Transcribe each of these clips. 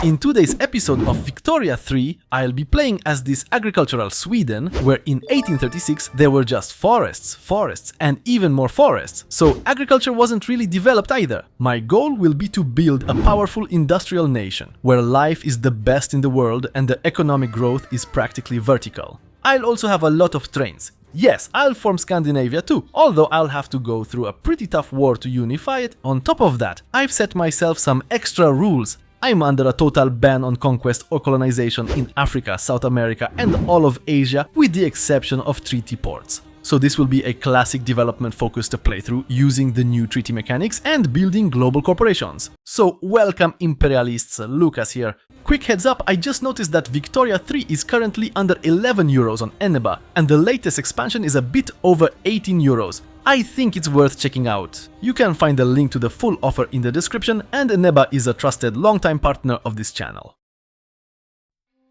In today's episode of Victoria 3, I'll be playing as this agricultural Sweden, where in 1836 there were just forests, and even more forests, so agriculture wasn't really developed either. My goal will be to build a powerful industrial nation, where life is the best in the world and the economic growth is practically vertical. I'll also have a lot of trains. Yes, I'll form Scandinavia too, although I'll have to go through a pretty tough war to unify it. On top of that, I've set myself some extra rules. I'm under a total ban on conquest or colonization in Africa, South America and all of Asia, with the exception of treaty ports. So this will be a classic development-focused playthrough using the new treaty mechanics and building global corporations. So welcome imperialists, Lucas here. Quick heads up, I just noticed that Victoria 3 is currently under 11 euros on ENEBA, and the latest expansion is a bit over 18 euros. I think it's worth checking out. You can find a link to the full offer in the description, and ENEBA is a trusted long-time partner of this channel.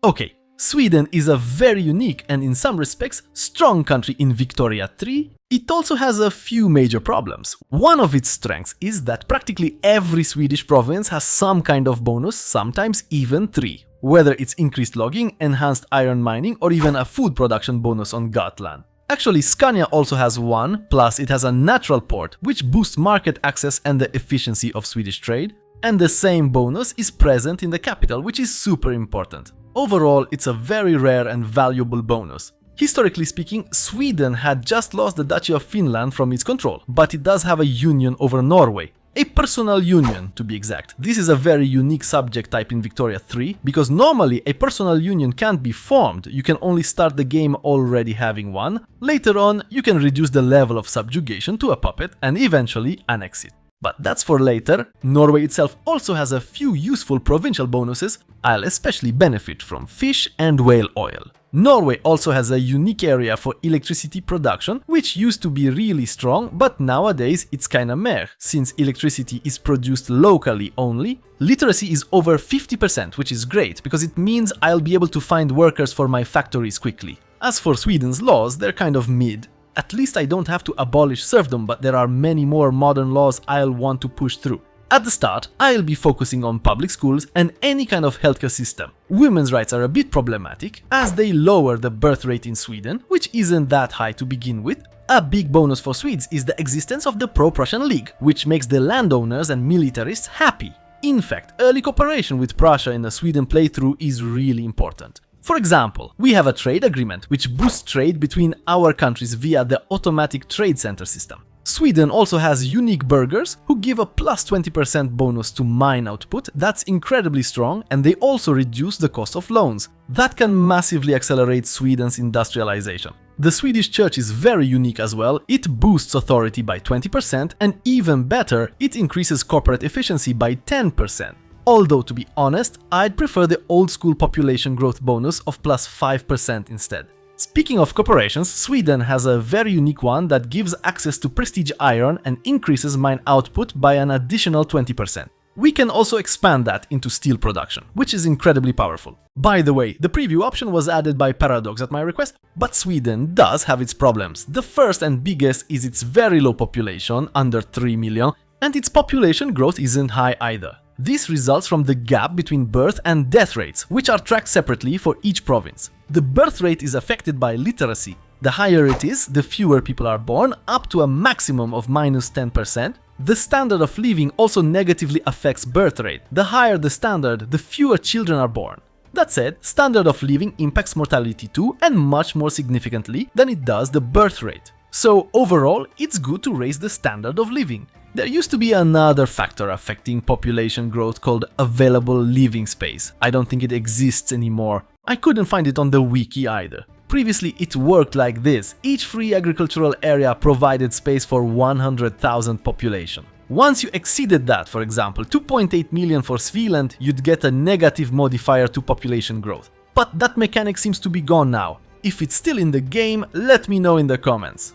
Okay, Sweden is a very unique and in some respects strong country in Victoria 3. It also has a few major problems. One of its strengths is that practically every Swedish province has some kind of bonus, sometimes even 3. Whether it's increased logging, enhanced iron mining, or even a food production bonus on Gotland. Actually, Scania also has one, plus it has a natural port, which boosts market access and the efficiency of Swedish trade. And the same bonus is present in the capital, which is super important. Overall, it's a very rare and valuable bonus. Historically speaking, Sweden had just lost the Duchy of Finland from its control, but it does have a union over Norway. A personal union, to be exact. This is a very unique subject type in Victoria 3, because normally a personal union can't be formed, you can only start the game already having one. Later on, you can reduce the level of subjugation to a puppet and eventually annex it. But that's for later. Norway itself also has a few useful provincial bonuses. I'll especially benefit from fish and whale oil. Norway also has a unique area for electricity production, which used to be really strong, but nowadays it's kinda meh, since electricity is produced locally only. Literacy is over 50%, which is great, because it means I'll be able to find workers for my factories quickly. As for Sweden's laws, they're kind of mid. At least I don't have to abolish serfdom, but there are many more modern laws I'll want to push through. At the start, I'll be focusing on public schools and any kind of healthcare system. Women's rights are a bit problematic, as they lower the birth rate in Sweden, which isn't that high to begin with. A big bonus for Swedes is the existence of the Pro-Prussian League, which makes the landowners and militarists happy. In fact, early cooperation with Prussia in a Sweden playthrough is really important. For example, we have a trade agreement which boosts trade between our countries via the automatic trade center system. Sweden also has unique burghers who give a plus 20% bonus to mine output. That's incredibly strong, and they also reduce the cost of loans. That can massively accelerate Sweden's industrialization. The Swedish church is very unique as well. It boosts authority by 20%, and even better, it increases corporate efficiency by 10%. Although, to be honest, I'd prefer the old-school population growth bonus of plus 5% instead. Speaking of corporations, Sweden has a very unique one that gives access to prestige iron and increases mine output by an additional 20%. We can also expand that into steel production, which is incredibly powerful. By the way, the preview option was added by Paradox at my request, but Sweden does have its problems. The first and biggest is its very low population, under 3 million, and its population growth isn't high either. This results from the gap between birth and death rates, which are tracked separately for each province. The birth rate is affected by literacy. The higher it is, the fewer people are born, up to a maximum of minus 10%. The standard of living also negatively affects birth rate. The higher the standard, the fewer children are born. That said, standard of living impacts mortality too, and much more significantly than it does the birth rate. So overall, it's good to raise the standard of living. There used to be another factor affecting population growth called available living space. I don't think it exists anymore. I couldn't find it on the wiki either. Previously it worked like this. Each free agricultural area provided space for 100,000 population. Once you exceeded that, for example, 2.8 million for Svealand, you'd get a negative modifier to population growth. But that mechanic seems to be gone now. If it's still in the game, let me know in the comments.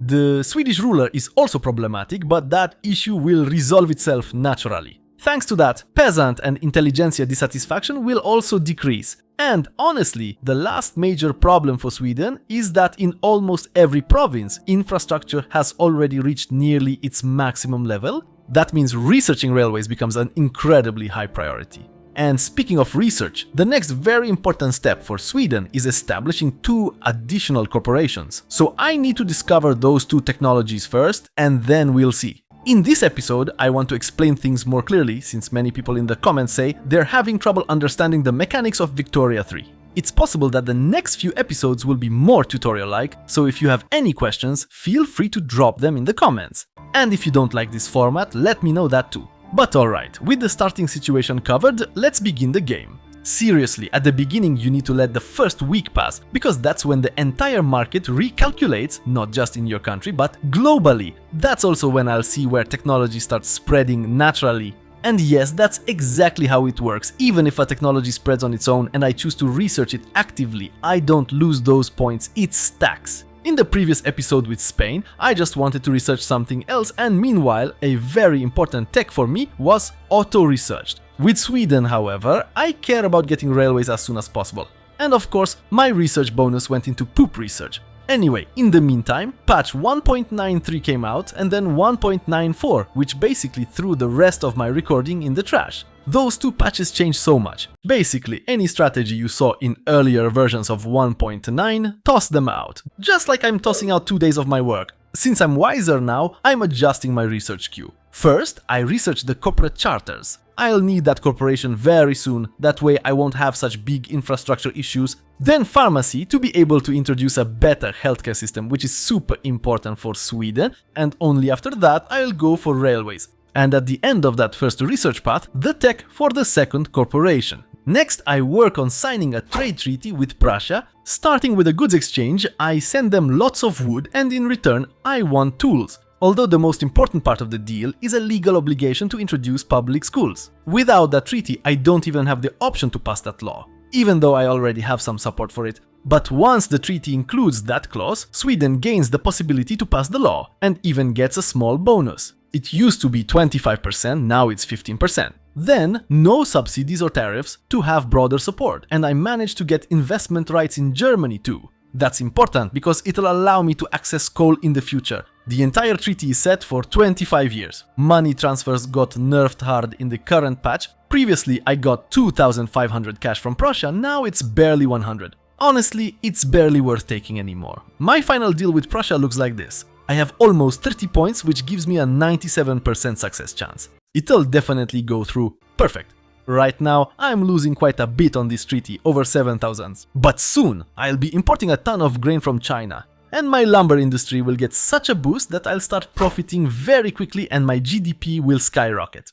The Swedish ruler is also problematic, but that issue will resolve itself naturally. Thanks to that, peasant and intelligentsia dissatisfaction will also decrease. And honestly, the last major problem for Sweden is that in almost every province, infrastructure has already reached nearly its maximum level. That means researching railways becomes an incredibly high priority. And speaking of research, the next very important step for Sweden is establishing 2 additional corporations. So I need to discover those 2 technologies first, and then we'll see. In this episode, I want to explain things more clearly, since many people in the comments say they're having trouble understanding the mechanics of Victoria 3. It's possible that the next few episodes will be more tutorial-like, so if you have any questions, feel free to drop them in the comments. And if you don't like this format, let me know that too. But alright, with the starting situation covered, let's begin the game. Seriously, at the beginning you need to let the first week pass, because that's when the entire market recalculates, not just in your country, but globally. That's also when I'll see where technology starts spreading naturally. And yes, that's exactly how it works. Even if a technology spreads on its own and I choose to research it actively, I don't lose those points, it stacks. In the previous episode with Spain, I just wanted to research something else, and meanwhile, a very important tech for me was auto-researched. With Sweden, however, I care about getting railways as soon as possible. And of course, my research bonus went into poop research. Anyway, in the meantime, patch 1.93 came out and then 1.94, which basically threw the rest of my recording in the trash. Those 2 patches changed so much. Basically, any strategy you saw in earlier versions of 1.9, toss them out. Just like I'm tossing out 2 days of my work. Since I'm wiser now, I'm adjusting my research queue. First, I researched the corporate charters. I'll need that corporation very soon, that way I won't have such big infrastructure issues. Then pharmacy, to be able to introduce a better healthcare system, which is super important for Sweden, and only after that I'll go for railways. And at the end of that first research path, the tech for the second corporation. Next, I work on signing a trade treaty with Prussia. Starting with a goods exchange, I send them lots of wood, and in return I want tools. Although the most important part of the deal is a legal obligation to introduce public schools. Without that treaty, I don't even have the option to pass that law, even though I already have some support for it. But once the treaty includes that clause, Sweden gains the possibility to pass the law, and even gets a small bonus. It used to be 25%, now it's 15%. Then, no subsidies or tariffs to have broader support, and I managed to get investment rights in Germany too. That's important because it'll allow me to access coal in the future. The entire treaty is set for 25 years. Money transfers got nerfed hard in the current patch. Previously I got 2,500 cash from Prussia, now it's barely 100. Honestly, it's barely worth taking anymore. My final deal with Prussia looks like this. I have almost 30 points, which gives me a 97% success chance. It'll definitely go through. Perfect. Right now, I'm losing quite a bit on this treaty, over 7,000. But soon, I'll be importing a ton of grain from China. And my lumber industry will get such a boost that I'll start profiting very quickly and my GDP will skyrocket.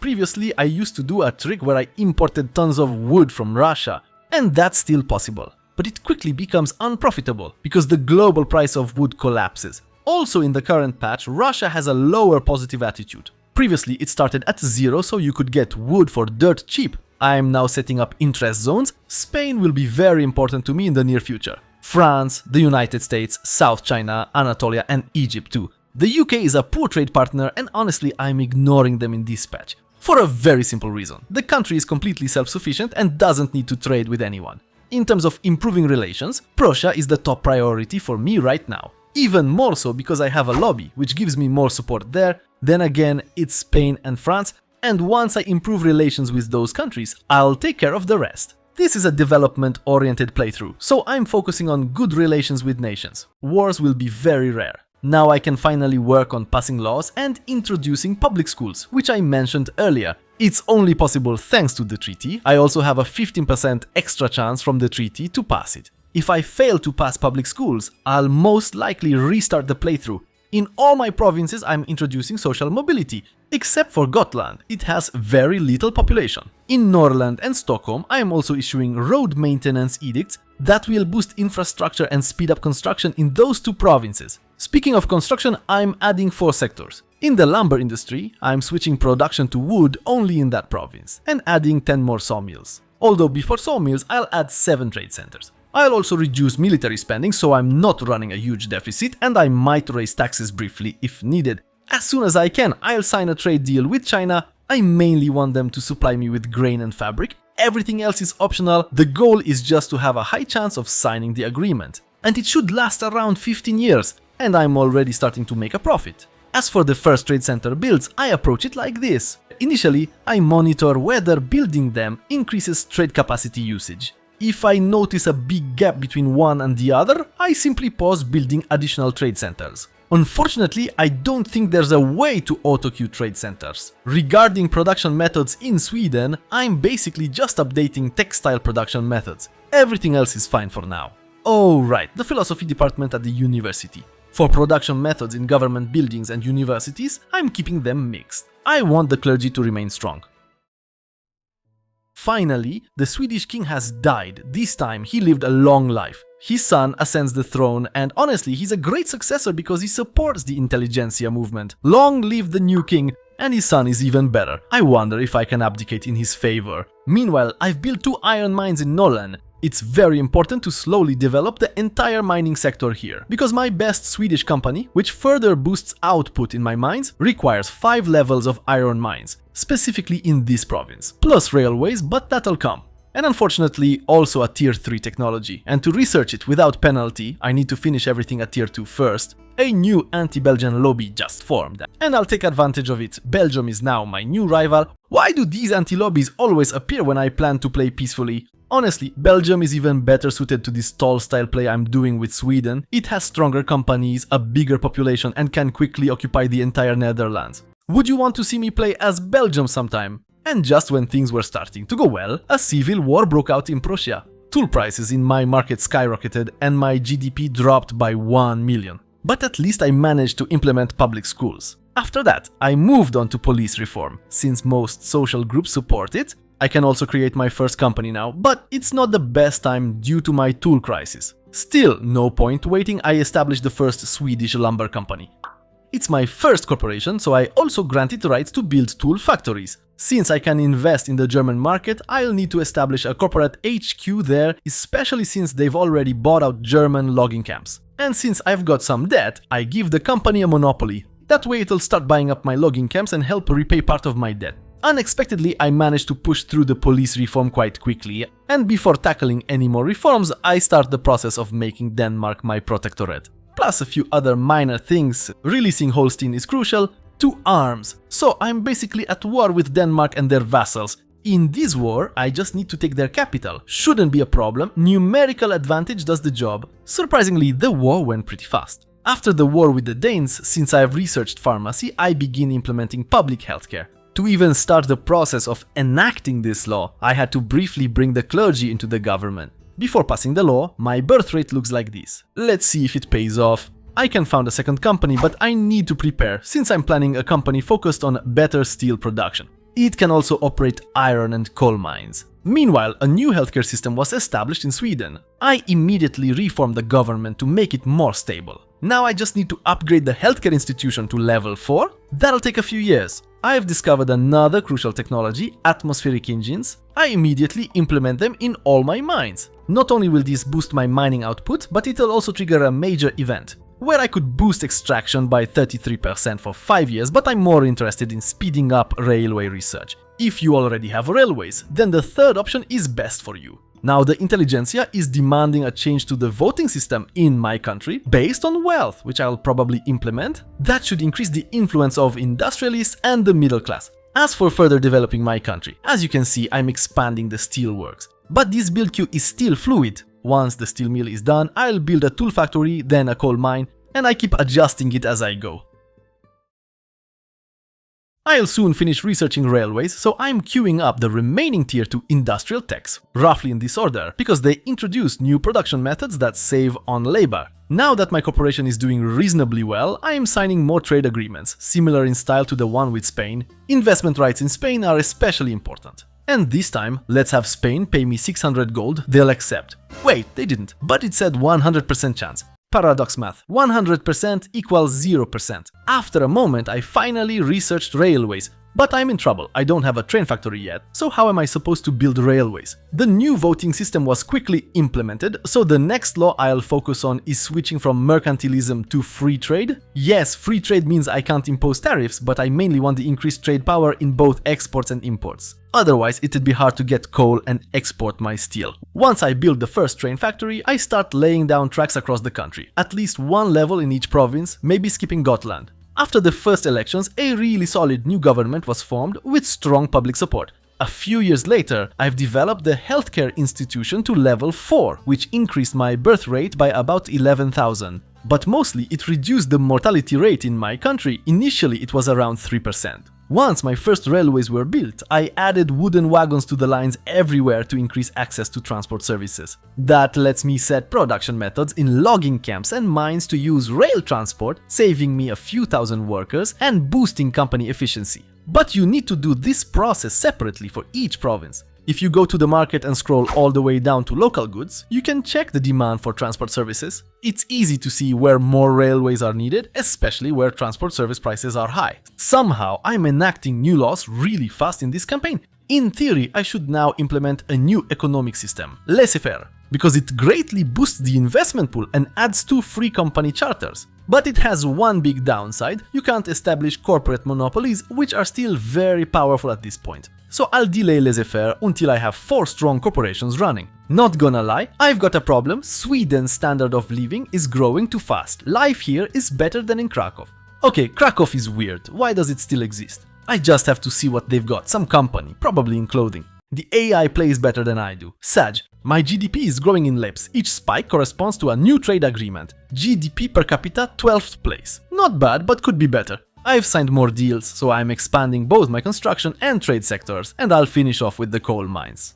Previously, I used to do a trick where I imported tons of wood from Russia. And that's still possible. But it quickly becomes unprofitable because the global price of wood collapses. Also in the current patch, Russia has a lower positive attitude. Previously it started at 0, so you could get wood for dirt cheap. I am now setting up interest zones. Spain will be very important to me in the near future. France, the United States, South China, Anatolia and Egypt too. The UK is a poor trade partner and honestly I'm ignoring them in this patch. For a very simple reason. The country is completely self-sufficient and doesn't need to trade with anyone. In terms of improving relations, Prussia is the top priority for me right now. Even more so because I have a lobby, which gives me more support there. Then again, it's Spain and France, and once I improve relations with those countries, I'll take care of the rest. This is a development-oriented playthrough, so I'm focusing on good relations with nations. Wars will be very rare. Now I can finally work on passing laws and introducing public schools, which I mentioned earlier. It's only possible thanks to the treaty. I also have a 15% extra chance from the treaty to pass it. If I fail to pass public schools, I'll most likely restart the playthrough. In all my provinces I'm introducing social mobility, except for Gotland. It has very little population. In Norrland and Stockholm I am also issuing road maintenance edicts that will boost infrastructure and speed up construction in those 2 provinces. Speaking of construction, I'm adding 4 sectors. In the lumber industry, I'm switching production to wood only in that province and adding 10 more sawmills. Although before sawmills I'll add 7 trade centers. I'll also reduce military spending so I'm not running a huge deficit, and I might raise taxes briefly if needed. As soon as I can, I'll sign a trade deal with China. I mainly want them to supply me with grain and fabric. Everything else is optional. The goal is just to have a high chance of signing the agreement. And it should last around 15 years, and I'm already starting to make a profit. As for the first trade center builds, I approach it like this. Initially, I monitor whether building them increases trade capacity usage. If I notice a big gap between one and the other, I simply pause building additional trade centers. Unfortunately, I don't think there's a way to auto-queue trade centers. Regarding production methods in Sweden, I'm basically just updating textile production methods. Everything else is fine for now. Oh right, the philosophy department at the university. For production methods in government buildings and universities, I'm keeping them mixed. I want the clergy to remain strong. Finally, the Swedish king has died. This time he lived a long life. His son ascends the throne, and honestly, he's a great successor because he supports the intelligentsia movement. Long live the new king, and his son is even better. I wonder if I can abdicate in his favor. Meanwhile, I've built 2 iron mines in Nolan. It's very important to slowly develop the entire mining sector here, because my best Swedish company, which further boosts output in my mines, requires 5 levels of iron mines, specifically in this province, plus railways, but that'll come. And unfortunately also a tier 3 technology, and to research it without penalty, I need to finish everything at tier 2 first. A new anti-Belgian lobby just formed, and I'll take advantage of it. Belgium is now my new rival. Why do these anti-lobbies always appear when I plan to play peacefully? Honestly, Belgium is even better suited to this tall style play I'm doing with Sweden. It has stronger companies, a bigger population, and can quickly occupy the entire Netherlands. Would you want to see me play as Belgium sometime? And just when things were starting to go well, a civil war broke out in Prussia. Tool prices in my market skyrocketed and my GDP dropped by 1 million. But at least I managed to implement public schools. After that, I moved on to police reform. Since most social groups support it, I can also create my first company now, but it's not the best time due to my tool crisis. Still, no point waiting, I established the first Swedish lumber company. It's my first corporation, so I also granted rights to build tool factories. Since I can invest in the German market, I'll need to establish a corporate HQ there, especially since they've already bought out German logging camps. And since I've got some debt, I give the company a monopoly. That way it'll start buying up my logging camps and help repay part of my debt. Unexpectedly, I managed to push through the police reform quite quickly, and before tackling any more reforms, I start the process of making Denmark my protectorate. Plus a few other minor things. Releasing Holstein is crucial. To arms. So I'm basically at war with Denmark and their vassals. In this war, I just need to take their capital. Shouldn't be a problem. Numerical advantage does the job. Surprisingly, the war went pretty fast. After the war with the Danes, since I've researched pharmacy, I begin implementing public healthcare. To even start the process of enacting this law, I had to briefly bring the clergy into the government. Before passing the law, my birth rate looks like this. Let's see if it pays off. I can found a second company, but I need to prepare, since I'm planning a company focused on better steel production. It can also operate iron and coal mines. Meanwhile, a new healthcare system was established in Sweden. I immediately reformed the government to make it more stable. Now I just need to upgrade the healthcare institution to level 4. That'll take a few years. I have discovered another crucial technology, atmospheric engines. I immediately implement them in all my mines. Not only will this boost my mining output, but it'll also trigger a major event, where I could boost extraction by 33% for 5 years, but I'm more interested in speeding up railway research. If you already have railways, then the third option is best for you. Now the intelligentsia is demanding a change to the voting system in my country based on wealth, which I'll probably implement. That should increase the influence of industrialists and the middle class. As for further developing my country, as you can see, I'm expanding the steelworks. But this build queue is still fluid. Once the steel mill is done, I'll build a tool factory, then a coal mine, and I keep adjusting it as I go. I'll soon finish researching railways, so I'm queuing up the remaining tier 2 industrial techs, roughly in this order, because they introduced new production methods that save on labor. Now that my corporation is doing reasonably well, I am signing more trade agreements, similar in style to the one with Spain. Investment rights in Spain are especially important. And this time, let's have Spain pay me 600 gold, they'll accept. Wait, they didn't, but it said 100% chance. Paradox math, 100% equals 0%. After a moment, I finally researched railways. But I'm in trouble, I don't have a train factory yet, so how am I supposed to build railways? The new voting system was quickly implemented, so the next law I'll focus on is switching from mercantilism to free trade. Yes, free trade means I can't impose tariffs, but I mainly want the increased trade power in both exports and imports. Otherwise, it'd be hard to get coal and export my steel. Once I build the first train factory, I start laying down tracks across the country, at least one level in each province, maybe skipping Gotland. After the first elections, a really solid new government was formed with strong public support. A few years later, I've developed the healthcare institution to level 4, which increased my birth rate by about 11,000. But mostly it reduced the mortality rate in my country. Initially it was around 3%. Once my first railways were built, I added wooden wagons to the lines everywhere to increase access to transport services. That lets me set production methods in logging camps and mines to use rail transport, saving me a few thousand workers and boosting company efficiency. But you need to do this process separately for each province. If you go to the market and scroll all the way down to local goods, you can check the demand for transport services. It's easy to see where more railways are needed, especially where transport service prices are high. Somehow, I'm enacting new laws really fast in this campaign. In theory, I should now implement a new economic system, laissez-faire, because it greatly boosts the investment pool and adds 2 free company charters. But it has one big downside: you can't establish corporate monopolies, which are still very powerful at this point. So I'll delay laissez-faire until I have 4 strong corporations running. Not gonna lie, I've got a problem. Sweden's standard of living is growing too fast. Life here is better than in Krakow. Okay, Krakow is weird. Why does it still exist? I just have to see what they've got. Some company, probably in clothing. The AI plays better than I do. Sag. My GDP is growing in leaps. Each spike corresponds to a new trade agreement. GDP per capita 12th place. Not bad, but could be better. I've signed more deals, so I'm expanding both my construction and trade sectors, and I'll finish off with the coal mines.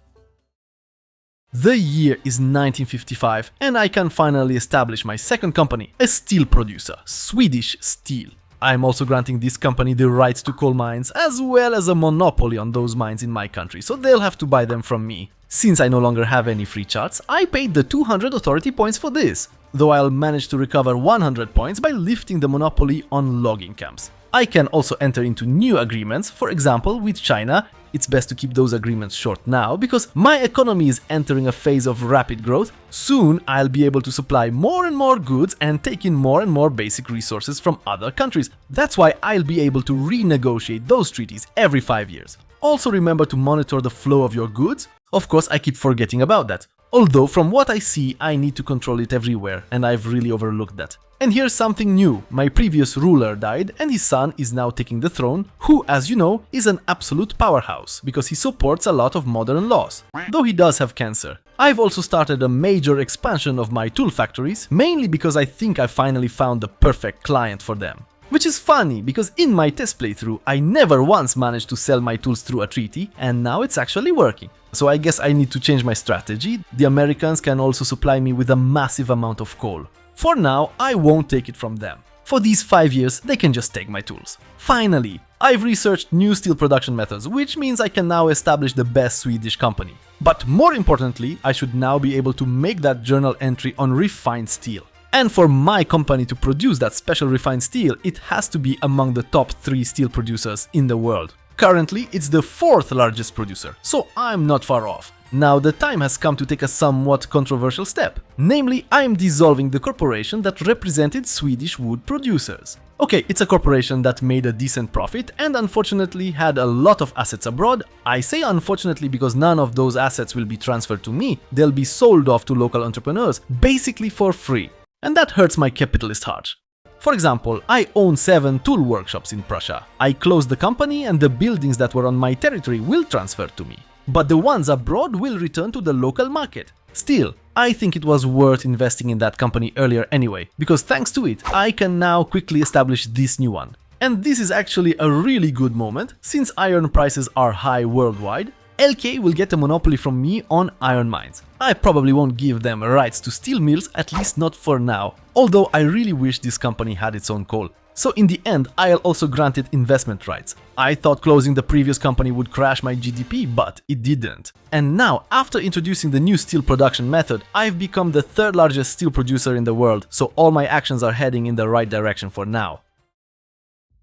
The year is 1955, and I can finally establish my second company, a steel producer, Swedish Steel. I'm also granting this company the rights to coal mines, as well as a monopoly on those mines in my country, so they'll have to buy them from me. Since I no longer have any free charts, I paid the 200 authority points for this, though I'll manage to recover 100 points by lifting the monopoly on logging camps. I can also enter into new agreements, for example with China. It's best to keep those agreements short now, because my economy is entering a phase of rapid growth. Soon I'll be able to supply more and more goods and take in more and more basic resources from other countries. That's why I'll be able to renegotiate those treaties every 5 years. Also remember to monitor the flow of your goods. Of course, I keep forgetting about that. Although from what I see, I need to control it everywhere, and I've really overlooked that. And here's something new. My previous ruler died, and his son is now taking the throne, who, as you know, is an absolute powerhouse, because he supports a lot of modern laws, though he does have cancer. I've also started a major expansion of my tool factories, mainly because I think I finally found the perfect client for them. Which is funny, because in my test playthrough, I never once managed to sell my tools through a treaty, and now it's actually working. So I guess I need to change my strategy. The Americans can also supply me with a massive amount of coal. For now, I won't take it from them. For these 5 years, they can just take my tools. Finally, I've researched new steel production methods, which means I can now establish the best Swedish company. But more importantly, I should now be able to make that journal entry on refined steel. And for my company to produce that special refined steel, it has to be among the top 3 steel producers in the world. Currently, it's the 4th largest producer, so I'm not far off. Now the time has come to take a somewhat controversial step. Namely, I am dissolving the corporation that represented Swedish wood producers. Okay, it's a corporation that made a decent profit and unfortunately had a lot of assets abroad. I say unfortunately because none of those assets will be transferred to me. They'll be sold off to local entrepreneurs, basically for free. And that hurts my capitalist heart. For example, I own 7 tool workshops in Prussia. I closed the company and the buildings that were on my territory will transfer to me. But the ones abroad will return to the local market. Still, I think it was worth investing in that company earlier anyway, because thanks to it, I can now quickly establish this new one. And this is actually a really good moment, since iron prices are high worldwide. LK will get a monopoly from me on iron mines. I probably won't give them rights to steel mills, at least not for now, although I really wish this company had its own coal. So in the end, I'll also grant it investment rights. I thought closing the previous company would crash my GDP, but it didn't. And now, after introducing the new steel production method, I've become the 3rd largest steel producer in the world, so all my actions are heading in the right direction for now.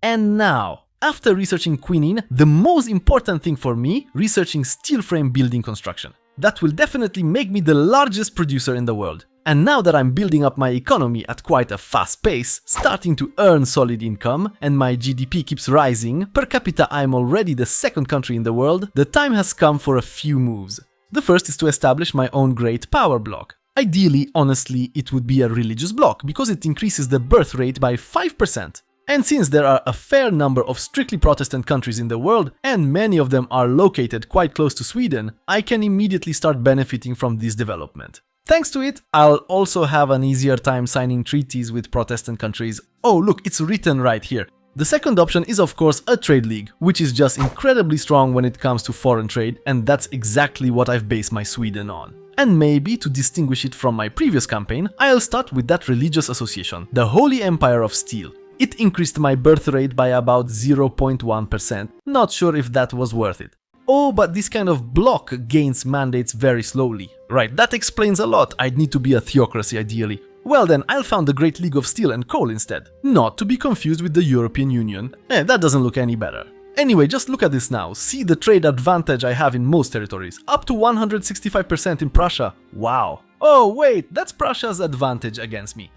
And now, after researching quinine, the most important thing for me, researching steel frame building construction. That will definitely make me the largest producer in the world. And now that I'm building up my economy at quite a fast pace, starting to earn solid income, and my GDP keeps rising, per capita I'm already the 2nd country in the world, the time has come for a few moves. The first is to establish my own great power block. Ideally, honestly, it would be a religious block, because it increases the birth rate by 5%. And since there are a fair number of strictly Protestant countries in the world, and many of them are located quite close to Sweden, I can immediately start benefiting from this development. Thanks to it, I'll also have an easier time signing treaties with Protestant countries. Oh look, it's written right here. The second option is of course a trade league, which is just incredibly strong when it comes to foreign trade, and that's exactly what I've based my Sweden on. And maybe to distinguish it from my previous campaign, I'll start with that religious association, the Holy Empire of Steel. It increased my birth rate by about 0.1%, not sure if that was worth it. Oh, but this kind of bloc gains mandates very slowly. Right, that explains a lot, I'd need to be a theocracy ideally. Well then, I'll found the Great League of Steel and Coal instead. Not to be confused with the European Union. That doesn't look any better. Anyway, just look at this now. See the trade advantage I have in most territories. Up to 165% in Prussia. Wow. Oh wait, that's Prussia's advantage against me.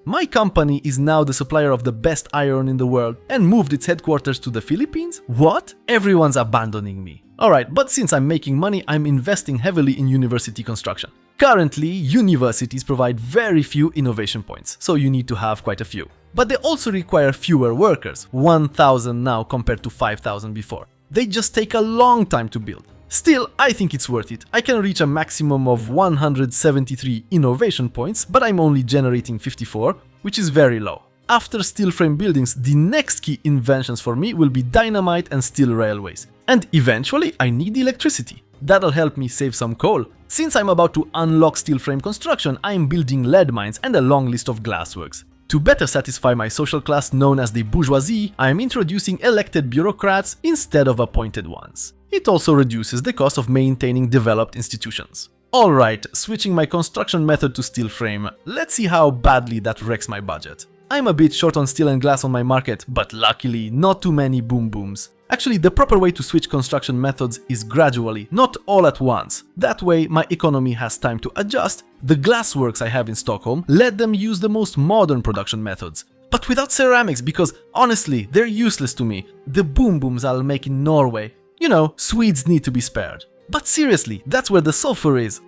My company is now the supplier of the best iron in the world and moved its headquarters to the Philippines? What? Everyone's abandoning me. Alright, but since I'm making money, I'm investing heavily in university construction. Currently, universities provide very few innovation points, so you need to have quite a few. But they also require fewer workers, 1,000 now compared to 5,000 before. They just take a long time to build. Still, I think it's worth it. I can reach a maximum of 173 innovation points, but I'm only generating 54, which is very low. After steel frame buildings, the next key inventions for me will be dynamite and steel railways. And eventually, I need electricity. That'll help me save some coal. Since I'm about to unlock steel frame construction, I'm building lead mines and a long list of glassworks. To better satisfy my social class known as the bourgeoisie, I'm introducing elected bureaucrats instead of appointed ones. It also reduces the cost of maintaining developed institutions. Alright, switching my construction method to steel frame, let's see how badly that wrecks my budget. I'm a bit short on steel and glass on my market, but luckily not too many boom booms. Actually, the proper way to switch construction methods is gradually, not all at once. That way, my economy has time to adjust. The glassworks I have in Stockholm let them use the most modern production methods. But without ceramics, because honestly, they're useless to me. The boom booms I'll make in Norway. You know, Swedes need to be spared. But seriously, that's where the sulfur is.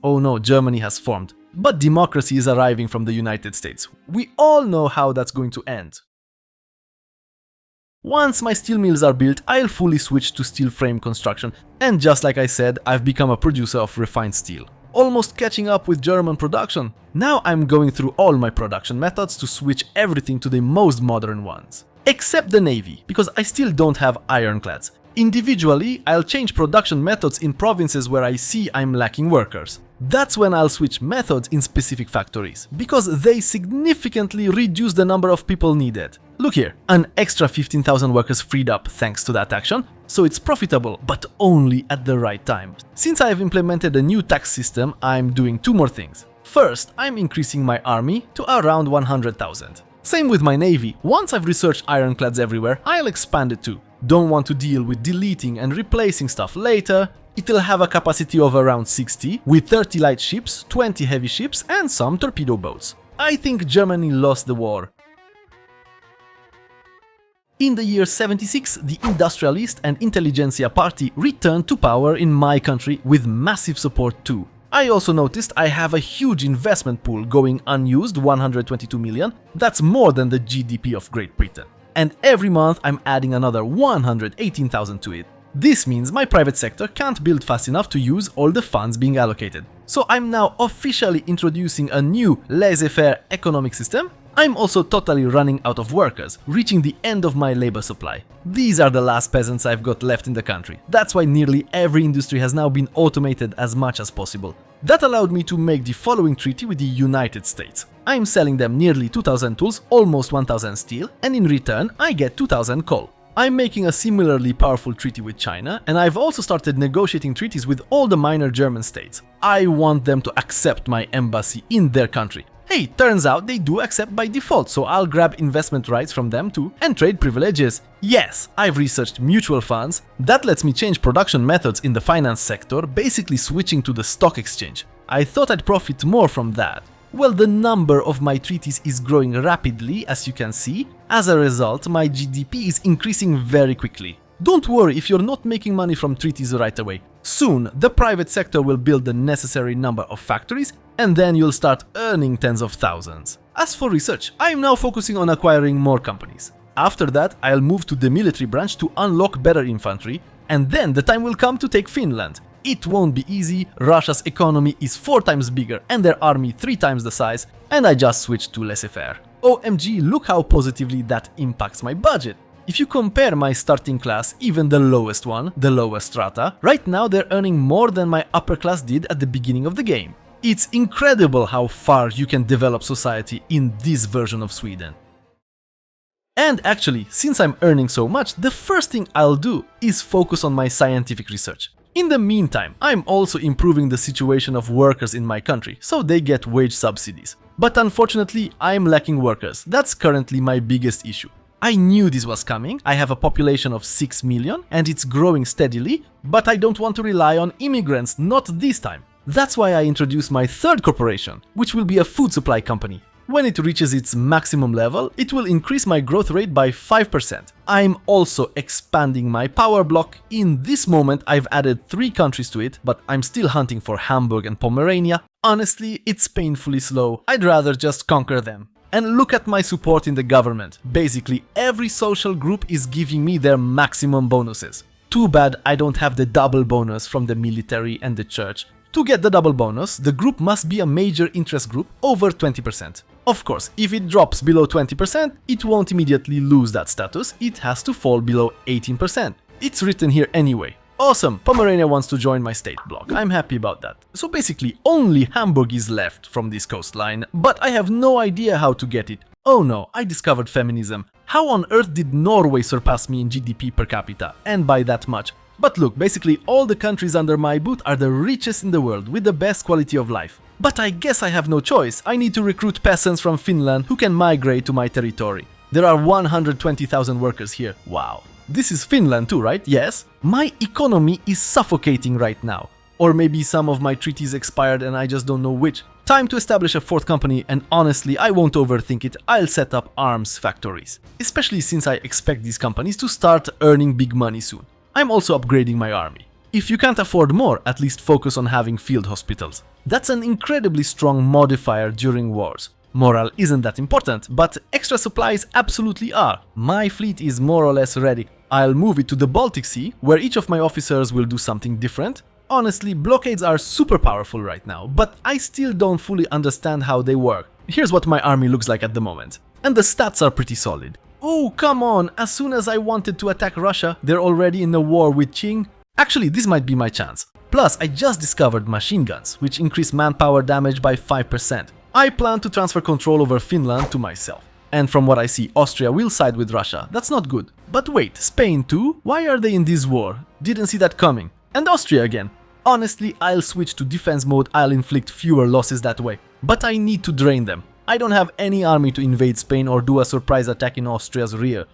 Oh no, Germany has formed. But democracy is arriving from the United States. We all know how that's going to end. Once my steel mills are built, I'll fully switch to steel frame construction, and just like I said, I've become a producer of refined steel. Almost catching up with German production. Now I'm going through all my production methods to switch everything to the most modern ones. Except the navy, because I still don't have ironclads. Individually, I'll change production methods in provinces where I see I'm lacking workers. That's when I'll switch methods in specific factories, because they significantly reduce the number of people needed. Look here, an extra 15,000 workers freed up thanks to that action, so it's profitable, but only at the right time. Since I've implemented a new tax system, I'm doing two more things. First, I'm increasing my army to around 100,000. Same with my navy. Once I've researched ironclads everywhere, I'll expand it too. Don't want to deal with deleting and replacing stuff later. It'll have a capacity of around 60, with 30 light ships, 20 heavy ships and some torpedo boats. I think Germany lost the war. In the year 76, the industrialist and intelligentsia party returned to power in my country with massive support too. I also noticed I have a huge investment pool going unused, 122 million, that's more than the GDP of Great Britain. And every month I'm adding another 118,000 to it. This means my private sector can't build fast enough to use all the funds being allocated. So I'm now officially introducing a new laissez-faire economic system. I'm also totally running out of workers, reaching the end of my labor supply. These are the last peasants I've got left in the country. That's why nearly every industry has now been automated as much as possible. That allowed me to make the following treaty with the United States. I'm selling them nearly 2,000 tools, almost 1,000 steel, and in return I get 2,000 coal. I'm making a similarly powerful treaty with China, and I've also started negotiating treaties with all the minor German states. I want them to accept my embassy in their country. Hey, turns out they do accept by default, so I'll grab investment rights from them too and trade privileges. Yes, I've researched mutual funds. That lets me change production methods in the finance sector, basically switching to the stock exchange. I thought I'd profit more from that. Well, the number of my treaties is growing rapidly, as you can see. As a result, my GDP is increasing very quickly. Don't worry if you're not making money from treaties right away. Soon, the private sector will build the necessary number of factories, and then you'll start earning tens of thousands. As for research, I am now focusing on acquiring more companies. After that, I'll move to the military branch to unlock better infantry, and then the time will come to take Finland. It won't be easy, Russia's economy is 4 times bigger and their army 3 times the size, and I just switched to laissez-faire. OMG, look how positively that impacts my budget. If you compare my starting class, even the lowest one, the lowest strata, right now they're earning more than my upper class did at the beginning of the game. It's incredible how far you can develop society in this version of Sweden. And actually, since I'm earning so much, the first thing I'll do is focus on my scientific research. In the meantime, I'm also improving the situation of workers in my country, so they get wage subsidies. But unfortunately, I'm lacking workers. That's currently my biggest issue. I knew this was coming. I have a population of 6 million and it's growing steadily, but I don't want to rely on immigrants, not this time. That's why I introduced my third corporation, which will be a food supply company. When it reaches its maximum level, it will increase my growth rate by 5%. I'm also expanding my power block. In this moment, I've added 3 countries to it, but I'm still hunting for Hamburg and Pomerania. Honestly, it's painfully slow. I'd rather just conquer them. And look at my support in the government. Basically, every social group is giving me their maximum bonuses. Too bad I don't have the double bonus from the military and the church. To get the double bonus, the group must be a major interest group over 20%. Of course, if it drops below 20%, it won't immediately lose that status, it has to fall below 18%. It's written here anyway. Awesome, Pomerania wants to join my state bloc, I'm happy about that. So basically, only Hamburg is left from this coastline, but I have no idea how to get it. Oh no, I discovered feminism. How on earth did Norway surpass me in GDP per capita, and by that much? But look, basically all the countries under my boot are the richest in the world with the best quality of life. But I guess I have no choice, I need to recruit peasants from Finland who can migrate to my territory. There are 120,000 workers here, wow. This is Finland too, right? Yes? My economy is suffocating right now. Or maybe some of my treaties expired and I just don't know which. Time to establish a fourth company, and honestly, I won't overthink it, I'll set up arms factories. Especially since I expect these companies to start earning big money soon. I'm also upgrading my army. If you can't afford more, at least focus on having field hospitals. That's an incredibly strong modifier during wars. Morale isn't that important, but extra supplies absolutely are. My fleet is more or less ready. I'll move it to the Baltic Sea, where each of my officers will do something different. Honestly, blockades are super powerful right now, but I still don't fully understand how they work. Here's what my army looks like at the moment. And the stats are pretty solid. Oh, come on, as soon as I wanted to attack Russia, they're already in a war with Qing. Actually, this might be my chance. Plus, I just discovered machine guns, which increase manpower damage by 5%. I plan to transfer control over Finland to myself. And from what I see, Austria will side with Russia. That's not good. But wait, Spain too? Why are they in this war? Didn't see that coming. And Austria again. Honestly, I'll switch to defense mode, I'll inflict fewer losses that way. But I need to drain them. I don't have any army to invade Spain or do a surprise attack in Austria's rear.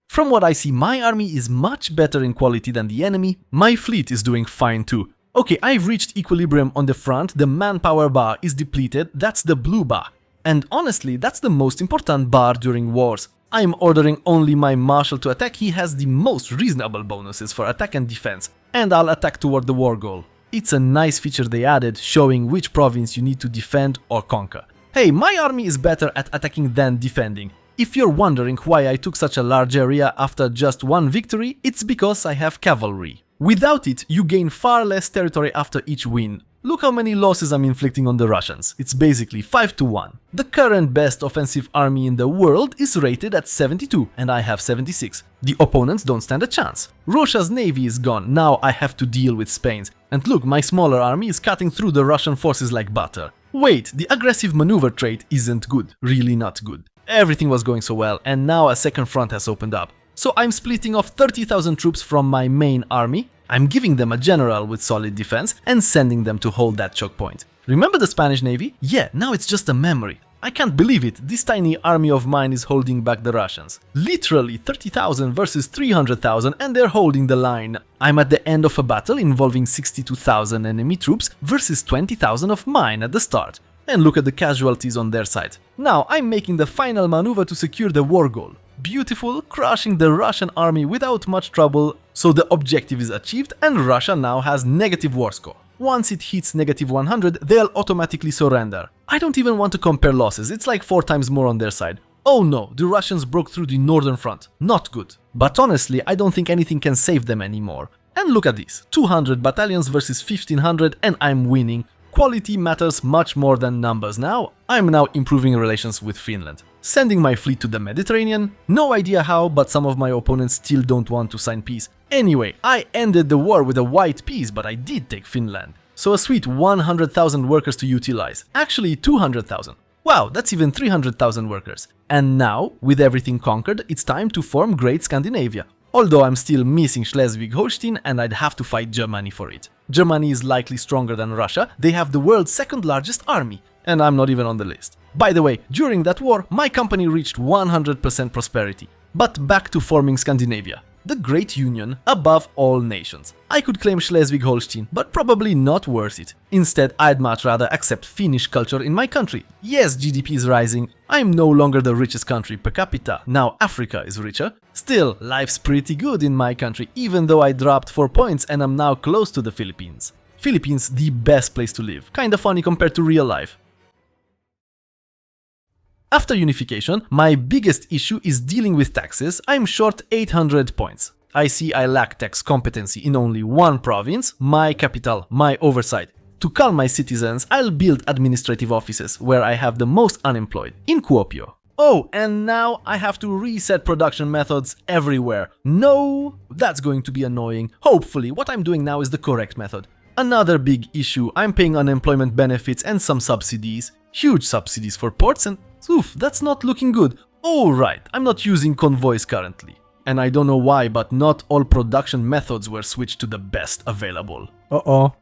From what I see, my army is much better in quality than the enemy. My fleet is doing fine too. Okay, I've reached equilibrium on the front, the manpower bar is depleted, that's the blue bar. And honestly, that's the most important bar during wars. I'm ordering only my marshal to attack, he has the most reasonable bonuses for attack and defense. And I'll attack toward the war goal. It's a nice feature they added, showing which province you need to defend or conquer. Hey, my army is better at attacking than defending. If you're wondering why I took such a large area after just one victory, it's because I have cavalry. Without it, you gain far less territory after each win. Look how many losses I'm inflicting on the Russians. It's basically 5-1. The current best offensive army in the world is rated at 72 and I have 76. The opponents don't stand a chance. Russia's navy is gone, now I have to deal with Spain's. And look, my smaller army is cutting through the Russian forces like butter. Wait, the aggressive maneuver trait isn't good, really not good. Everything was going so well and now a second front has opened up. So I'm splitting off 30,000 troops from my main army. I'm giving them a general with solid defense and sending them to hold that choke point. Remember the Spanish Navy? Yeah, now it's just a memory. I can't believe it, this tiny army of mine is holding back the Russians. Literally 30,000 versus 300,000 and they're holding the line. I'm at the end of a battle involving 62,000 enemy troops versus 20,000 of mine at the start. And look at the casualties on their side. Now I'm making the final maneuver to secure the war goal. Beautiful, crushing the Russian army without much trouble, so the objective is achieved and Russia now has negative war score. Once it hits negative 100, they'll automatically surrender. I don't even want to compare losses, it's like 4 times more on their side. Oh no, the Russians broke through the northern front. Not good. But honestly, I don't think anything can save them anymore. And look at this, 200 battalions versus 1500 and I'm winning. Quality matters much more than numbers now. I'm now improving relations with Finland. Sending my fleet to the Mediterranean? No idea how, but some of my opponents still don't want to sign peace. Anyway, I ended the war with a white peace, but I did take Finland. So a sweet 100,000 workers to utilize. Actually 200,000. Wow, that's even 300,000 workers. And now, with everything conquered, it's time to form Great Scandinavia. Although I'm still missing Schleswig-Holstein and I'd have to fight Germany for it. Germany is likely stronger than Russia, they have the world's second largest army, and I'm not even on the list. By the way, during that war, my company reached 100% prosperity. But back to forming Scandinavia. The Great Union above all nations. I could claim Schleswig-Holstein, but probably not worth it. Instead, I'd much rather accept Finnish culture in my country. Yes, GDP is rising. I'm no longer the richest country per capita. Now Africa is richer. Still, life's pretty good in my country, even though I dropped 4 points and I'm now close to the Philippines. Philippines, the best place to live. Kinda funny compared to real life. After unification, my biggest issue is dealing with taxes. I'm short 800 points. I see I lack tax competency in only one province, my capital, my oversight. To calm my citizens, I'll build administrative offices where I have the most unemployed, in Kuopio. Oh, and now I have to reset production methods everywhere. No, that's going to be annoying. Hopefully, what I'm doing now is the correct method. Another big issue, I'm paying unemployment benefits and some subsidies. Huge subsidies for ports and oof, that's not looking good. Oh right, I'm not using convoys currently. And I don't know why, but not all production methods were switched to the best available.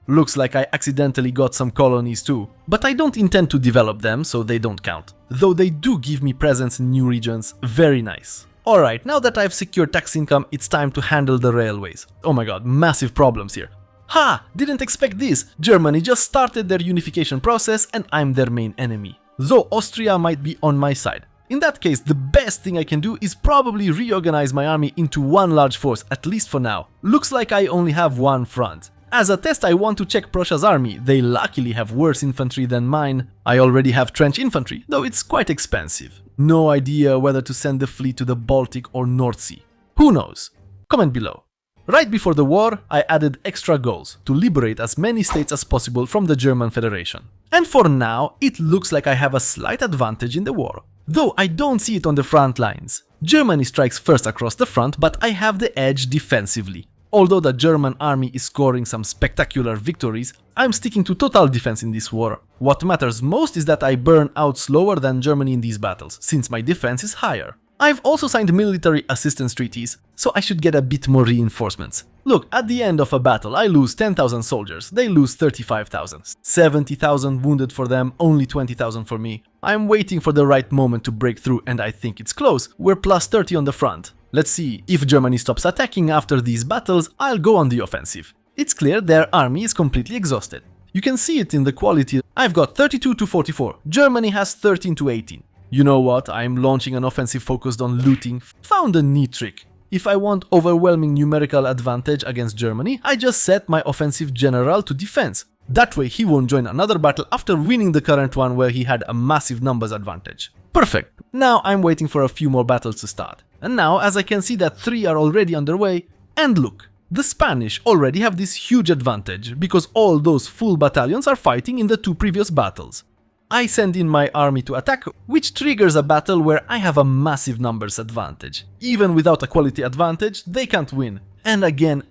Looks like I accidentally got some colonies too. But I don't intend to develop them, so they don't count. Though they do give me presence in new regions. Very nice. Alright, now that I've secured tax income, it's time to handle the railways. Oh my god, massive problems here. Ha! Didn't expect this! Germany just started their unification process and I'm their main enemy. Though Austria might be on my side. In that case, the best thing I can do is probably reorganize my army into one large force, at least for now. Looks like I only have one front. As a test, I want to check Prussia's army. They luckily have worse infantry than mine. I already have trench infantry, though it's quite expensive. No idea whether to send the fleet to the Baltic or North Sea. Who knows? Comment below. Right before the war, I added extra goals to liberate as many states as possible from the German Federation. And for now, it looks like I have a slight advantage in the war. Though I don't see it on the front lines. Germany strikes first across the front, but I have the edge defensively. Although the German army is scoring some spectacular victories, I'm sticking to total defense in this war. What matters most is that I burn out slower than Germany in these battles, since my defense is higher. I've also signed military assistance treaties, so I should get a bit more reinforcements. Look, at the end of a battle I lose 10,000 soldiers, they lose 35,000. 70,000 wounded for them, only 20,000 for me. I'm waiting for the right moment to break through and I think it's close. We're plus 30 on the front. Let's see, if Germany stops attacking after these battles, I'll go on the offensive. It's clear their army is completely exhausted. You can see it in the quality. I've got 32 to 44, Germany has 13 to 18. You know what, I'm launching an offensive focused on looting. Found a neat trick. If I want overwhelming numerical advantage against Germany, I just set my offensive general to defense. That way he won't join another battle after winning the current one where he had a massive numbers advantage. Perfect. Now I'm waiting for a few more battles to start. And now, as I can see that 3 are already underway, and look, the Spanish already have this huge advantage because all those full battalions are fighting in the 2 previous battles. I send in my army to attack, which triggers a battle where I have a massive numbers advantage. Even without a quality advantage, they can't win. And again,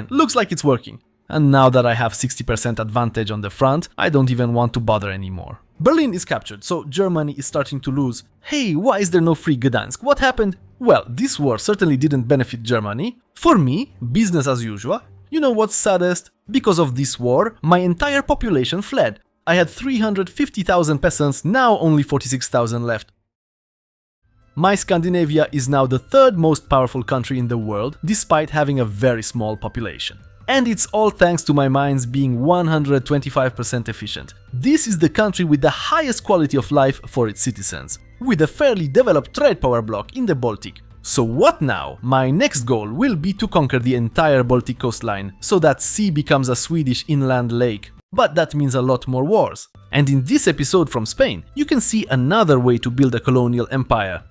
looks like it's working. And now that I have 60% advantage on the front, I don't even want to bother anymore. Berlin is captured, so Germany is starting to lose. Hey, why is there no free Gdansk? What happened? Well, this war certainly didn't benefit Germany. For me, business as usual. You know what's saddest? Because of this war, my entire population fled. I had 350,000 peasants, now only 46,000 left. My Scandinavia is now the 3rd most powerful country in the world, despite having a very small population. And it's all thanks to my mines being 125% efficient. This is the country with the highest quality of life for its citizens, with a fairly developed trade power block in the Baltic. So what now? My next goal will be to conquer the entire Baltic coastline, so that sea becomes a Swedish inland lake. But that means a lot more wars. And in this episode from Spain, you can see another way to build a colonial empire,